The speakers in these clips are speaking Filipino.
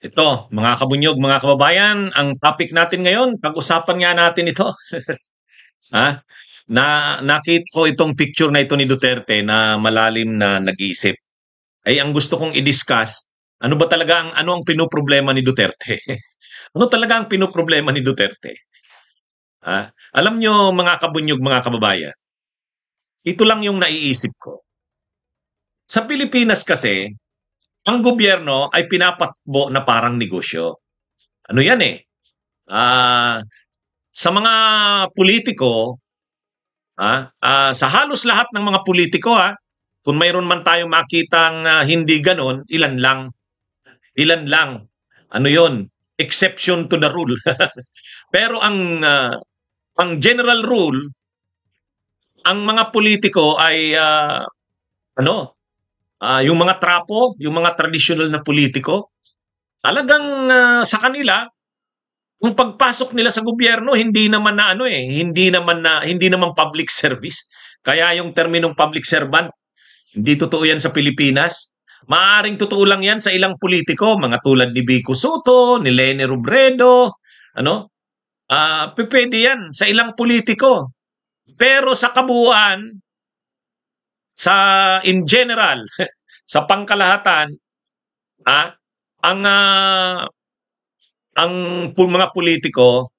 Ito, mga kabunyog, mga kababayan, ang topic natin ngayon, pag-usapan nga natin ito. Ha? Nakita ko itong picture na ito ni Duterte na malalim na nag-iisip. Ay ang gusto kong i-discuss, ano ba talaga ang pinoproblema ni Duterte? Ano talaga ang pinoproblema ni Duterte? Alam nyo mga kabunyog, mga kababayan, ito lang yung naiisip ko. Sa Pilipinas kasi, ang gobyerno ay pinapatakbo na parang negosyo. Ano yan eh? Ah, sa mga politiko, sa halos lahat ng mga politiko, kung mayroon man tayong makitang hindi ganon, ilan lang. Ilan lang. Ano yon? Exception to the rule. Pero ang general rule, ang mga politiko ay ano, yung mga trapo, yung mga traditional na politiko, talagang sa kanila, kung pagpasok nila sa gobyerno, hindi naman na hindi naman public service. Kaya yung terminong public servant, hindi totoo yan sa Pilipinas. Maaring totoo lang yan sa ilang politiko, mga tulad ni Vico Soto, ni Leni Robredo, ano? Pwede yan sa ilang politiko. Pero sa kabuuan, in general, sa pangkalahatan, ah, ang ang mga politiko,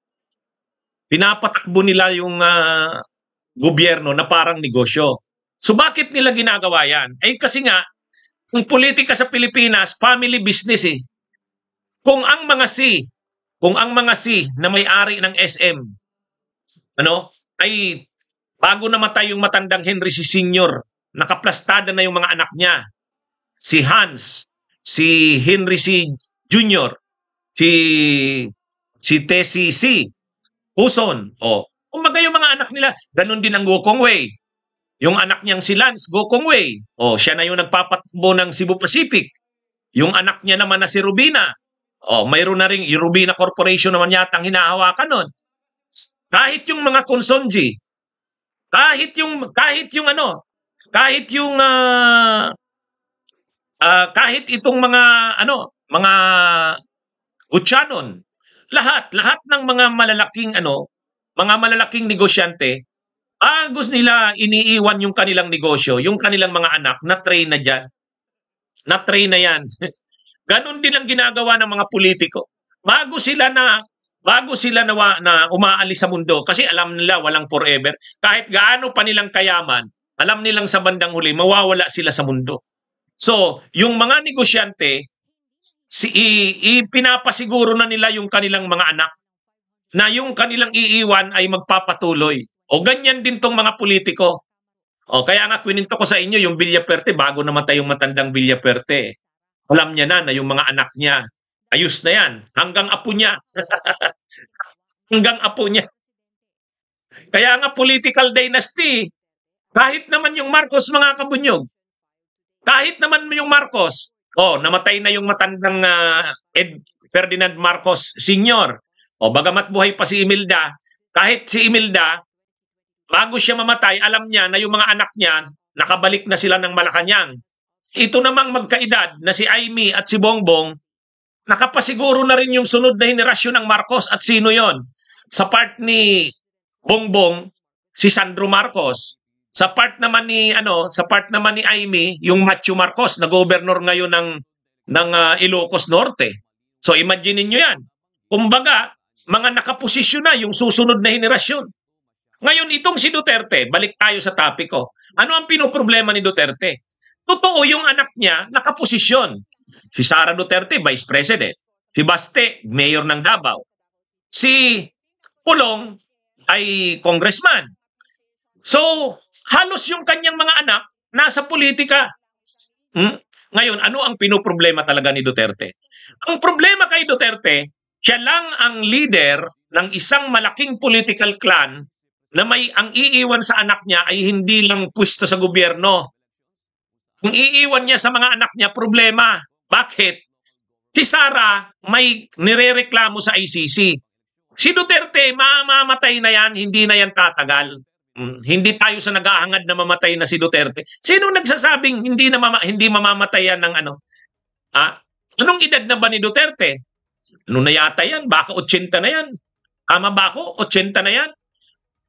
pinapatakbo nila yung gobyerno na parang negosyo. So bakit nila ginagawa yan? Eh kasi nga, ang politika sa Pilipinas, family business eh. Kung ang mga C, kung ang mga C na may-ari ng SM, ay bago namatay yung matandang Henry C. Sr., nakaplastada na yung mga anak niya. Si Hans, si Henry C. Jr., si Tessie C. Uson, kumbaga yung mga anak nila, ganun din ang Gokong Wei. Yung anak niyang si Lance Gokong Wei, siya na yung nagpapatakbo ng Cebu Pacific. Yung anak niya naman na si Rubina, mayroon na rin, yung Rubina Corporation naman yata ang hinahawakan nun. Kahit yung mga Consonji, kahit yung kahit itong mga Uchanon, lahat ng mga malalaking negosyante, gusto nila iniiwan yung kanilang negosyo, yung kanilang mga anak na train na diyan. Na train na yan. Ganon din ang ginagawa ng mga politiko. Bago sila na umaalis sa mundo kasi alam nila walang forever. Kahit gaano pa nilang kayaman, alam nilang sa bandang huli mawawala sila sa mundo. So, yung mga negosyante, pinapasiguro na nila yung kanilang mga anak na yung kanilang iiwan ay magpapatuloy. O ganyan din tong mga politiko. Kaya nga kwininto ko sa inyo yung Villaperte bago namatay yung matandang Villaperte. Alam niya na yung mga anak niya, ayos na yan. Hanggang apo niya. Hanggang apo niya. Kaya nga political dynasty. Kahit naman yung Marcos, mga kabunyog. Kahit naman yung Marcos, namatay na yung matandang Ferdinand Marcos Sr. Bagamat buhay pa si Imelda, kahit si Imelda, bago siya mamatay, alam niya na yung mga anak niya, nakabalik na sila ng Malacanang. Ito namang magkaedad na si Amy at si Bongbong, nakapasiguro na rin yung sunod na henerasyon ng Marcos. At sino yon? Sa part ni Bongbong, si Sandro Marcos. Sa part naman ni Amy, yung Macho Marcos na governor ngayon ng Ilocos Norte. So imagine niyo yan. Kumbaga, mga nakaposisyon na yung susunod na henerasyon. Ngayon itong si Duterte, balik tayo sa topic ko. Ano ang pinoproblema ni Duterte? Totoo yung anak niya nakaposisyon. Si Sara Duterte, Vice President. Si Baste, Mayor ng Davao. Si Pulong ay Congressman. So, halos yung kanyang mga anak nasa politika. Ngayon, ano ang pinoproblema talaga ni Duterte? Ang problema kay Duterte, siya lang ang leader ng isang malaking political clan na ang iiwan sa anak niya ay hindi lang pwesto sa gobyerno. Kung iiwan niya sa mga anak niya, problema. Bakit? Si Sara may nirereklamo sa ICC. Si Duterte, mamamatay na yan, hindi na yan tatagal. Hindi tayo sa nag-aangad na mamatay na si Duterte. Sino nagsasabing hindi mamamatay yan ng Anong edad na ba ni Duterte? Ano na yata yan? Baka 80 na yan. Tama ba ako? 80 na yan?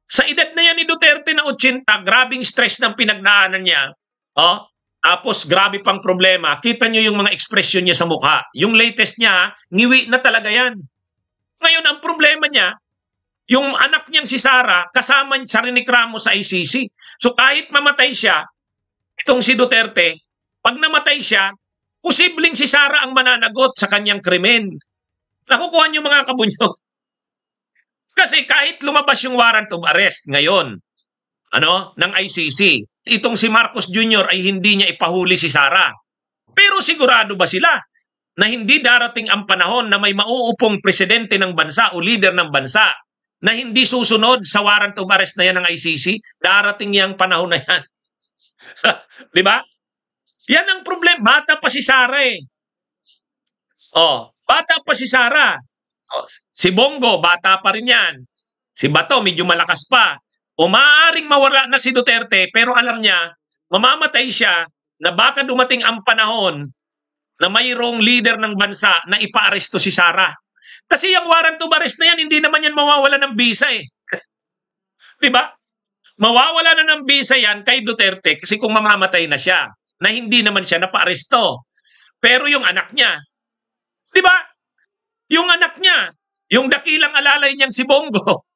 Sa edad na yan ni Duterte na 80, grabing stress ng pinagdaanan niya. Oh, tapos grabe pang problema. Kita niyo yung mga ekspresyon niya sa mukha. Yung latest niya, ngiwi na talaga yan. Ngayon, ang problema niya, yung anak niyang si Sara, kasama sa Rinik Ramos sa ICC. So kahit mamatay siya, itong si Duterte, pag namatay siya, posibleng si Sara ang mananagot sa kanyang krimen. Nakukuha niyo mga kabunyog. Kasi kahit lumabas yung warrant of arrest ngayon, ng ICC, itong si Marcos Jr. ay hindi niya ipahuli si Sara. Pero sigurado ba sila na hindi darating ang panahon na may mauupong presidente ng bansa o leader ng bansa na hindi susunod sa warrant of arrest na yan ng ICC? Darating yang panahon na yan. Di ba? Yan ang problema. Bata pa si Sara eh. Bata pa si Sara. Si Bongo, bata pa rin yan. Si Bato, medyo malakas pa. O maaaring mawala na si Duterte, pero alam niya, mamamatay siya na baka dumating ang panahon na mayroong leader ng bansa na ipa-aresto si Sara. Kasi yung warrant of arrest na yan, hindi naman yan mawawala ng visa eh. Diba? Mawawala na ng visa yan kay Duterte kasi kung mamamatay na siya, na hindi naman siya napa-aresto. Pero yung anak niya, diba? Yung anak niya, yung dakilang alalay niyang si Bongo,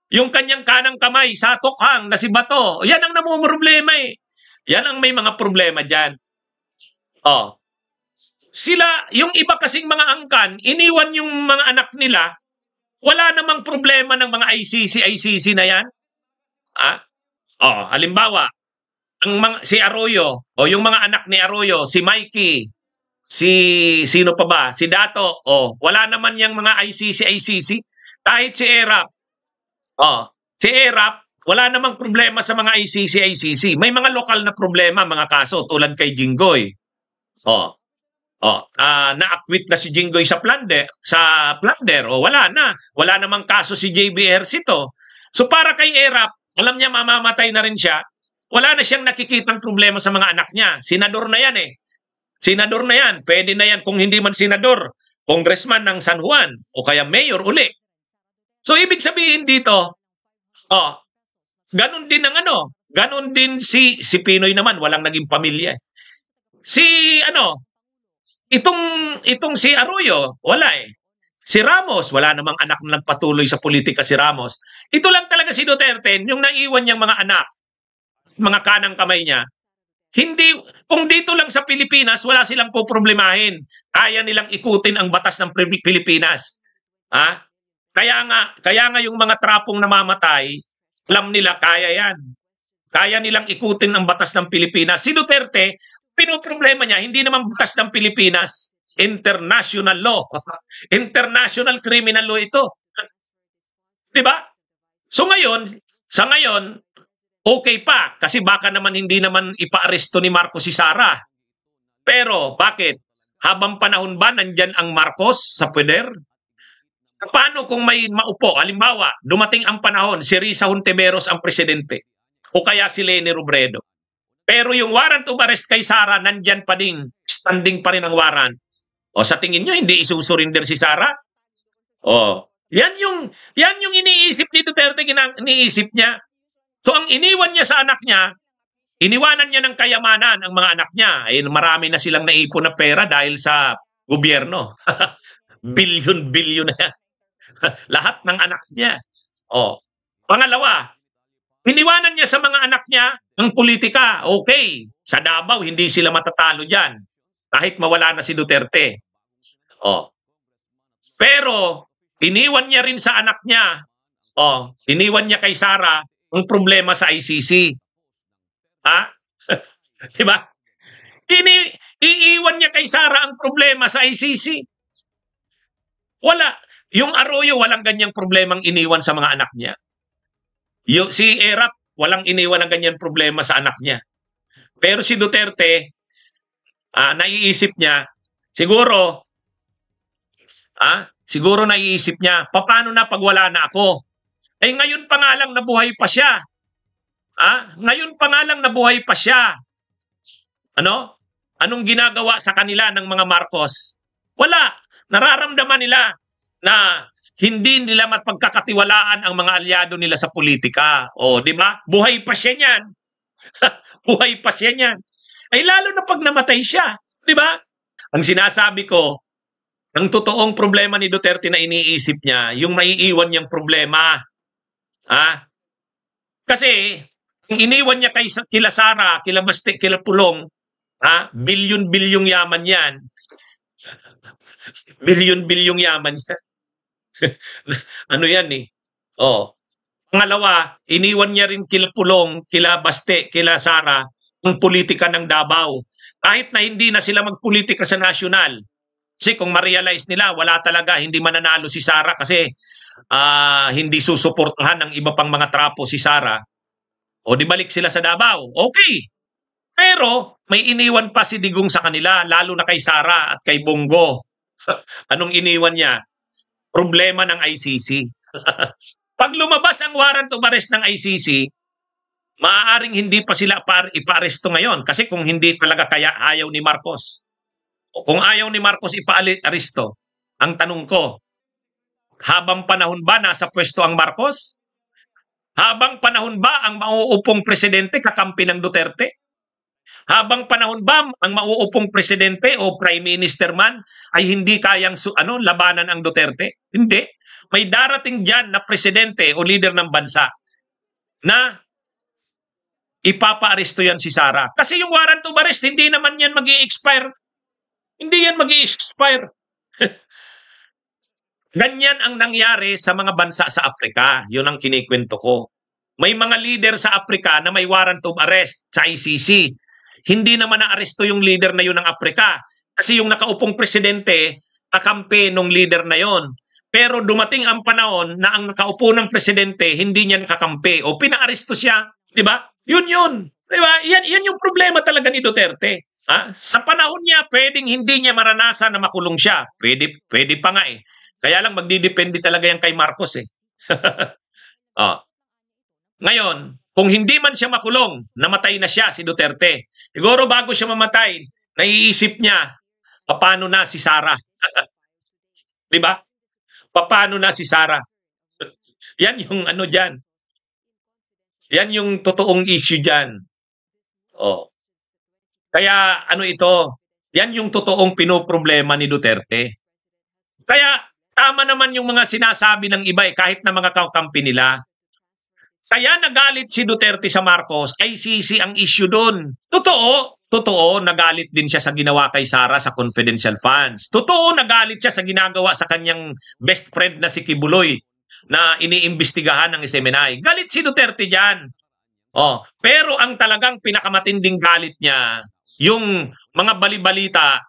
yung kanyang kanang kamay sa tokhang na si Bato, yan ang namumroblema eh. Yan ang may mga problema dyan. Sila, yung iba kasing mga angkan, iniwan yung mga anak nila, wala namang problema ng mga ICC na yan. Halimbawa, si Arroyo, o yung mga anak ni Arroyo, si Mikey, sino pa ba? Si Dato, wala naman yung mga ICC. Kahit si Erap, si Erap, wala namang problema sa mga ICC. May mga lokal na problema, mga kaso, tulad kay Jinggoy. Na-acquit na si Jinggoy sa plunder, wala na. Wala namang kaso si JBR Sito. So para kay Erap, alam niya mamamatay na rin siya. Wala na siyang nakikitang problema sa mga anak niya. Senador na yan eh. Senador na yan. Pwede na yan kung hindi man senador, congressman ng San Juan o kaya mayor uli. So ibig sabihin dito, ganun din ganun din si Pinoy naman, walang naging pamilya. Itong si Arroyo, wala eh. Si Ramos, wala namang anak na nagpatuloy sa politika si Ramos. Ito lang talaga si Duterte, yung naiwan niyang mga anak, mga kanang kamay niya. Hindi, kung dito lang sa Pilipinas, wala silang poproblemahin. Kaya nilang ikutin ang batas ng Pilipinas. Kaya nga yung mga trapong namamatay, alam nila kaya yan. Kaya nilang ikutin ang batas ng Pilipinas. Si Duterte, pinoproblema niya, hindi naman batas ng Pilipinas. International law. International criminal law ito. Diba? So sa ngayon, okay pa. Kasi baka naman hindi naman ipa-aresto ni Marcos si Sara. Pero bakit? Habang panahon ba nandyan ang Marcos sa poder? Paano kung may maupo? Halimbawa, dumating ang panahon, si Risa Hontiveros ang presidente. O kaya si Leni Robredo. Pero yung warrant of arrest kay Sara, nandyan pa din. Standing pa rin ang warrant. O sa tingin nyo, hindi isusurinder si Sara? Yan yung iniisip ni Duterte, iniisip niya. So ang iniwan niya sa anak niya, iniwanan niya ng kayamanan ang mga anak niya. Ay marami na silang naipon na pera dahil sa gobyerno. Bilyon na yan. Lahat ng anak niya. Pangalawa, iniwanan niya sa mga anak niya ang politika. Okay, sa Davao, hindi sila matatalo dyan. Kahit mawala na si Duterte. Pero, iniwan niya rin sa anak niya. Iniwan niya kay Sara ang problema sa ICC. Diba? Iiwan niya kay Sara ang problema sa ICC. Wala. Yung Arroyo, walang ganyang problemang iniwan sa mga anak niya. Si Erap, walang iniwan ng ganyan problema sa anak niya. Pero si Duterte, naiisip niya, siguro naiisip niya, paano na pag wala na ako? Ngayon pa nga lang nabuhay pa siya. Ngayon pa nga lang nabuhay pa siya. Anong ginagawa sa kanila ng mga Marcos? Wala. Nararamdaman nila na hindi nila mapagkakatiwalaan ang mga alyado nila sa politika. O, di ba? Buhay pa siya niyan. Buhay pa siya niyan. Ay lalo na pag namatay siya. Di ba? Ang sinasabi ko, ang totoong problema ni Duterte na iniisip niya, yung maiiwan niyang problema. Ah, kasi, kung iniwan niya kila Sara, kila Baste, kila Pulong, bilyon-bilyong yaman yan. Bilyon-bilyong yaman yan. Ano yan eh. Oh. Pangalawa, iniwan niya rin kila Pulong, kila Baste, kila Sara, ang politika ng Davao. Kahit na hindi na sila magpolitika sa nasyonal. Kasi kung ma-realize nila, wala talaga, hindi mananalo si Sara kasi hindi susuportahan ng iba pang mga trapo si Sara. O di balik sila sa Davao. Okay. Pero may iniwan pa si Digong sa kanila, lalo na kay Sara at kay Bongo. Anong iniwan niya? Problema ng ICC. Pag lumabas ang warrant of arrest ng ICC, maaaring hindi pa sila ipa-aresto ngayon kasi kung hindi talaga kaya ayaw ni Marcos. O kung ayaw ni Marcos ipa-aresto, ang tanong ko, habang panahon ba nasa pwesto ang Marcos? Habang panahon ba ang mauupong presidente kakampi ng Duterte? Habang panahon ba ang mauupong presidente o prime minister man ay hindi kayang labanan ang Duterte? Hindi. May darating dyan na presidente o leader ng bansa na ipapa-aresto yan si Sara. Kasi yung warrant of arrest, hindi naman yan mag-i-expire. Hindi yan mag-i-expire. Ganyan ang nangyari sa mga bansa sa Afrika. Yun ang kinikwento ko. May mga leader sa Afrika na may warrant of arrest sa ICC. Hindi naman na-aresto yung leader na yun ng Afrika. Kasi yung nakaupong presidente, kakampi ng leader na yon. Pero dumating ang panahon na ang nakaupo ng presidente, hindi niya nakakampi o pina-aresto siya. Di ba? Yun. Di ba? Yan yung problema talaga ni Duterte. Sa panahon niya, pwedeng hindi niya maranasan na makulong siya. Pwede pa nga eh. Kaya lang magdidepende talaga yan kay Marcos eh. Ngayon, kung hindi man siya makulong, namatay na siya si Duterte. Siguro bago siya mamatay, naiisip niya, paano na si Sara? Di ba? Paano na si Sara? Yan yung ano dyan. Yan yung totoong issue dyan. Kaya ano ito, yan yung totoong pinoproblema ni Duterte. Kaya tama naman yung mga sinasabi ng iba kahit na mga kakampi nila. Kaya nagalit si Duterte sa Marcos, ICC ang issue doon. Totoo, nagalit din siya sa ginawa kay Sara sa confidential funds. Totoo, nagalit siya sa ginagawa sa kanyang best friend na si Kibuloy na iniimbestigahan ng SMNI. Galit si Duterte dyan. Pero ang talagang pinakamatinding galit niya, yung mga balibalita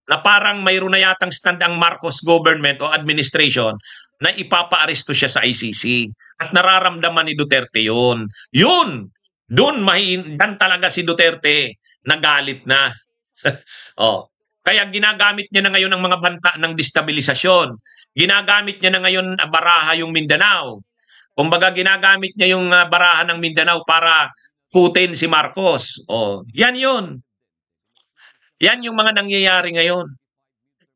na parang mayroon na yatang stand ang Marcos government o administration na ipapa-aresto siya sa ICC. At nararamdaman ni Duterte yun. Doon talaga si Duterte nagalit na. Kaya ginagamit niya na ngayon ang mga banta ng destabilisasyon. Ginagamit niya na ngayon baraha yung Mindanao. Kumbaga ginagamit niya yung baraha ng Mindanao para putin si Marcos. Yan yun. Yan yung mga nangyayari ngayon.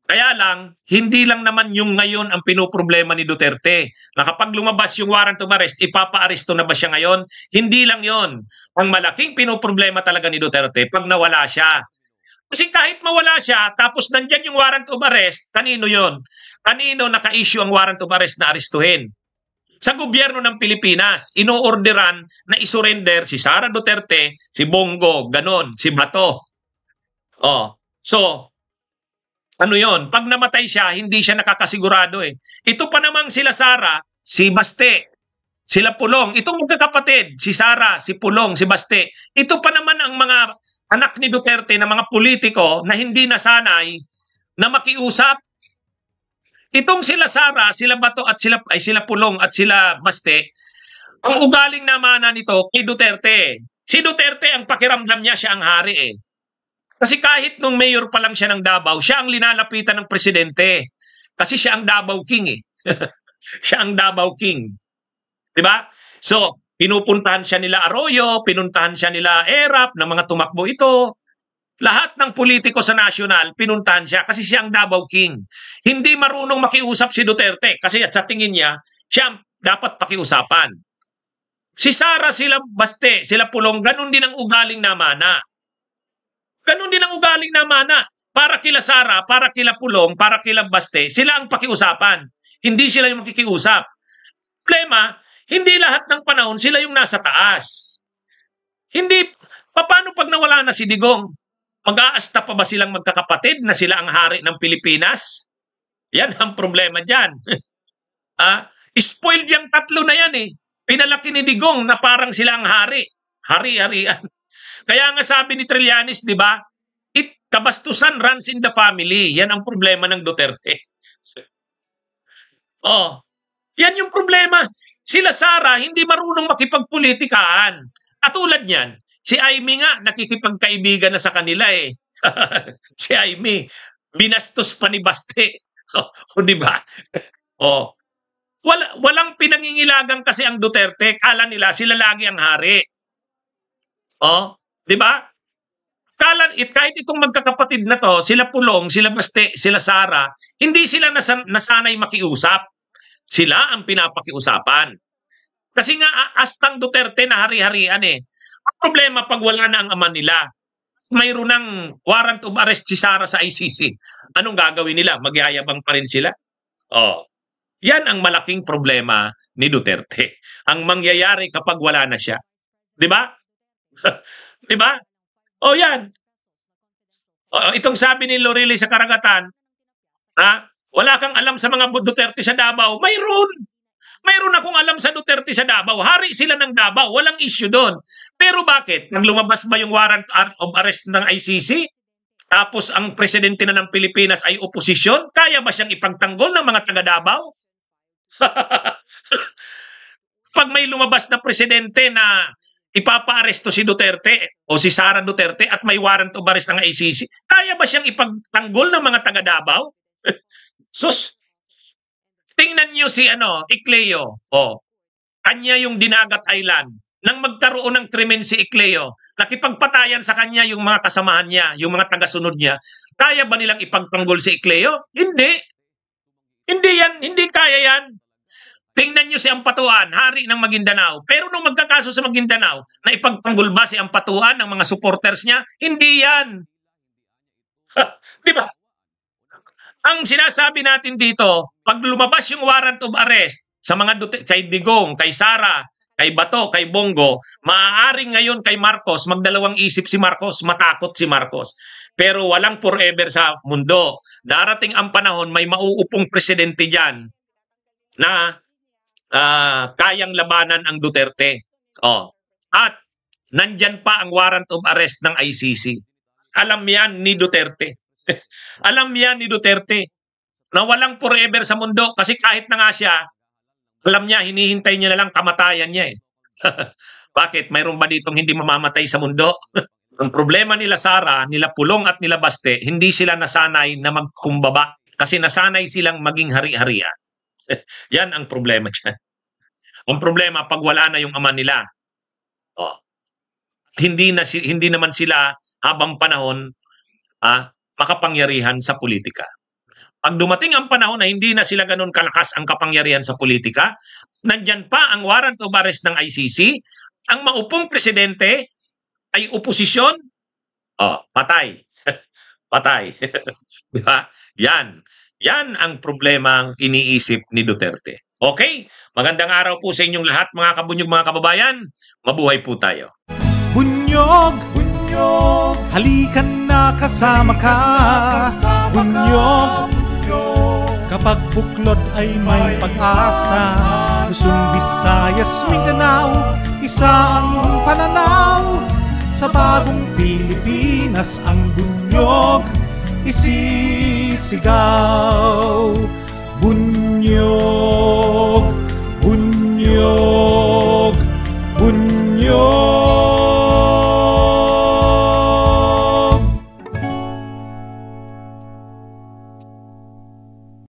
Kaya lang, hindi lang naman yung ngayon ang pinoproblema ni Duterte. Na kapag lumabas yung warrant of arrest, ipapa-aresto na ba siya ngayon? Hindi lang yon. Ang malaking pinoproblema talaga ni Duterte pag nawala siya. Kasi kahit mawala siya, tapos nandyan yung warrant of arrest, kanino yon? Kanino naka-issue ang warrant of arrest na arestuhin? Sa gobyerno ng Pilipinas, ino-orderan na isurrender si Sara Duterte, si Bongo, ganon, si Bato. So, ano yon? Pag namatay siya, hindi siya nakakasigurado eh. Ito pa namang sila Sara, si Baste, sila Pulong. Itong magkakapatid, si Sara, si Pulong, si Baste. Ito pa naman ang mga anak ni Duterte na mga politiko na hindi nasanay na makiusap. Itong sila Sara, sila Bato at sila Pulong at sila Baste, ang ugaling naman nito kay Duterte. Si Duterte ang pakiramdam niya siya ang hari eh. Kasi kahit nung mayor pa lang siya ng Davao, siya ang linalapitan ng presidente. Kasi siya ang Davao King eh. Siya ang Davao King. Diba? So, pinupuntahan siya nila Arroyo, pinuntahan siya nila Erap, na mga tumakbo ito. Lahat ng politiko sa national, pinuntahan siya kasi siya ang Davao King. Hindi marunong makiusap si Duterte kasi at sa tingin niya, siya dapat pakiusapan. Si Sara, sila Baste, sila Pulong, ganun din ang ugaling namana. Ganun din ang ugaling namana. Para kila Sara, para kila Pulong, para kila Baste, sila ang pakiusapan. Hindi sila yung makikiusap. Problema, hindi lahat ng panahon sila yung nasa taas. Hindi, paano pag nawala na si Digong? Mag-aasta pa ba silang magkakapatid na sila ang hari ng Pilipinas? Yan ang problema dyan. Spoiled yung tatlo na yan eh. Pinalaki ni Digong na parang sila ang hari. Hari-harian. Kaya nga sabi ni Trillanes, di ba? Kabastusan runs in the family. Yan ang problema ng Duterte. Yan yung problema. Sila Sara, hindi marunong makipagpolitikaan. Katulad niyan, si Amy nga, nakikipagkaibigan na sa kanila eh. Si Amy, binastos pa ni Baste. Di ba? Walang pinangingilagan kasi ang Duterte. Kala nila sila lagi ang hari. Di ba? Kahit itong magkakapatid na to, sila Pulong, sila Baste, sila Sara, hindi sila nasanay makiusap. Sila ang pinapakiusapan. Kasi nga, astang Duterte na hari-harian eh. Ang problema pag wala na ang ama nila, mayroon ng warrant of arrest si Sara sa ICC. Anong gagawin nila? Magyayabang pa rin sila? Yan ang malaking problema ni Duterte. Ang mangyayari kapag wala na siya. Di ba? Di ba? Yan. Itong sabi ni Lorelei sa Karagatan, wala kang alam sa mga Duterte sa Davao. Mayroon akong alam sa Duterte sa Davao. Hari sila ng Davao. Walang issue doon. Pero bakit? Nang lumabas ba yung warrant of arrest ng ICC? Tapos ang presidente na ng Pilipinas ay oposisyon? Kaya ba siyang ipagtanggol ng mga taga Davao? Pag may lumabas na presidente na ipapa-aresto si Duterte o si Sara Duterte at may warrant of arrest ng ICC, kaya ba siyang ipagtanggol ng mga taga Davao? Sus, tingnan niyo si Icleo. Kanya yung Dinagat Island. Nang magkaroon ng krimen si Icleo, nakipagpatayan sa kanya yung mga kasamahan niya, yung mga tagasunod niya. Kaya ba nilang ipagtanggol si Icleo? Hindi. Hindi yan. Hindi kaya yan. Tingnan niyo si Ampatuan, hari ng Maguindanao. Pero nung magkakaso sa Maguindanao, na ipagtanggol ba si Ampatuan ng mga supporters niya? Hindi yan. Di ba? Ang sinasabi natin dito, pag lumabas yung warrant of arrest sa mga kay Digong, kay Sara, kay Bato, kay Bongo, maaaring ngayon kay Marcos, magdalawang isip si Marcos, matakot si Marcos. Pero walang forever sa mundo. Darating ang panahon, may mauupong presidente dyan na kayang labanan ang Duterte. At nandyan pa ang warrant of arrest ng ICC. Alam yan ni Duterte. Alam yan ni Duterte na walang forever sa mundo kasi kahit na nga siya, alam niya, hinihintay niya na lang kamatayan niya eh. Bakit? Mayroon ba ditong hindi mamamatay sa mundo? Ang problema nila Sara, nila Pulong at nila Baste, hindi sila nasanay na magkumbaba kasi nasanay silang maging hari-harian. Yan ang problema dyan. Ang problema pag wala na yung ama nila, hindi naman sila habang panahon makapangyarihan sa politika. Pag dumating ang panahon na hindi na sila ganun kalakas ang kapangyarihan sa politika, nandyan pa ang warrant of arrest ng ICC, ang maupong presidente ay oposisyon, patay. Patay. Diba? Yan ang problemang iniisip ni Duterte. Okay? Magandang araw po sa inyong lahat, mga kabunyog, mga kababayan. Mabuhay po tayo. Bunyog, bunyog, halikan na kasama ka. Bunyog, kapag buklod ay may pag-asa. Luzon, Visayas, Mindanao, isa ang pananaw. Sa bagong Pilipinas ang bunyog isisigaw. Bunyog.